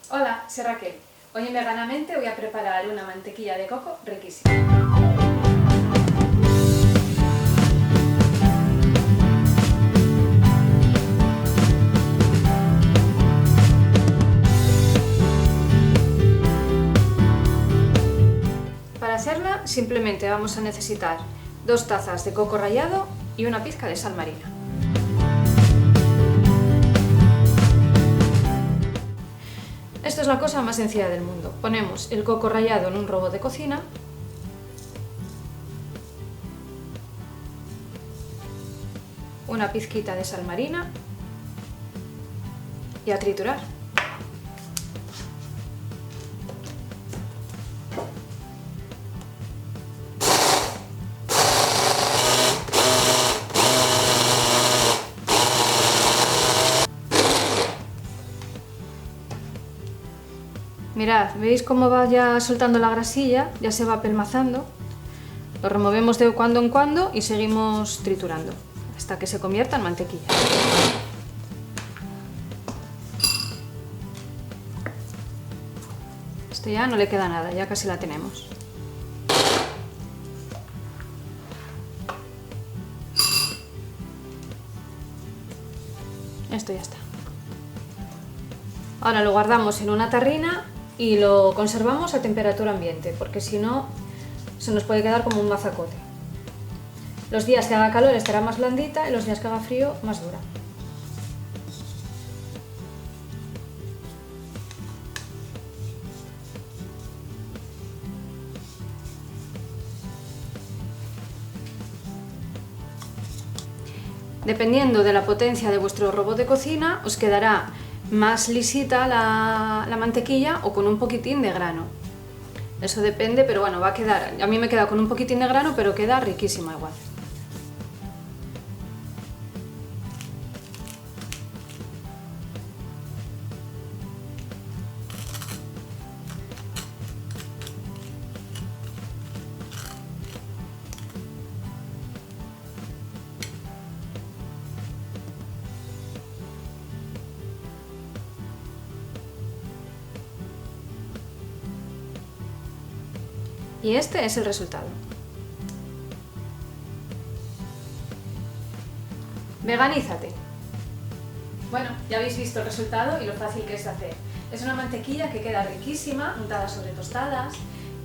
Hola, soy Raquel. Hoy en Veganamente voy a preparar una mantequilla de coco riquísima. Para hacerla simplemente vamos a necesitar 2 tazas de coco rallado y una pizca de sal marina. Esto es la cosa más sencilla del mundo. Ponemos el coco rallado en un robot de cocina, una pizquita de sal marina y a triturar. Mirad, ¿veis cómo va ya soltando la grasilla? Ya se va apelmazando. Lo removemos de cuando en cuando y seguimos triturando hasta que se convierta en mantequilla. Esto ya no le queda nada, ya casi la tenemos. Esto ya está. Ahora lo guardamos en una tarrina y lo conservamos a temperatura ambiente, porque si no se nos puede quedar como un mazacote. Los días que haga calor estará más blandita y los días que haga frío más dura. Dependiendo de la potencia de vuestro robot de cocina, os quedará más lisita la mantequilla o con un poquitín de grano. Eso depende, pero bueno, va a quedar, a mí me queda con un poquitín de grano, pero queda riquísima igual. Y este es el resultado. Veganízate. Bueno, ya habéis visto el resultado y lo fácil que es de hacer. Es una mantequilla que queda riquísima, untada sobre tostadas,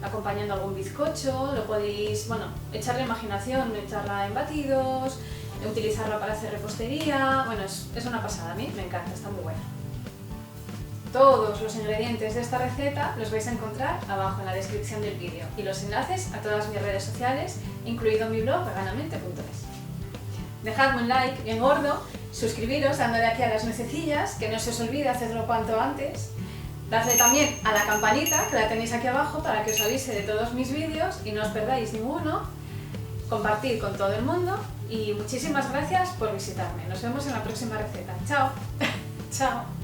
acompañando algún bizcocho. Lo podéis, bueno, echarle imaginación, echarla en batidos, utilizarla para hacer repostería. Bueno, es una pasada, a mí me encanta, está muy buena. Todos los ingredientes de esta receta los vais a encontrar abajo en la descripción del vídeo y los enlaces a todas mis redes sociales, incluido mi blog veganamente.es. Dejadme un like bien gordo, suscribiros dándole aquí a las nuececillas, que no se os olvide hacerlo cuanto antes. Dadle también a la campanita, que la tenéis aquí abajo, para que os avise de todos mis vídeos y no os perdáis ninguno. Compartid con todo el mundo y muchísimas gracias por visitarme. Nos vemos en la próxima receta. ¡Chao! ¡Chao!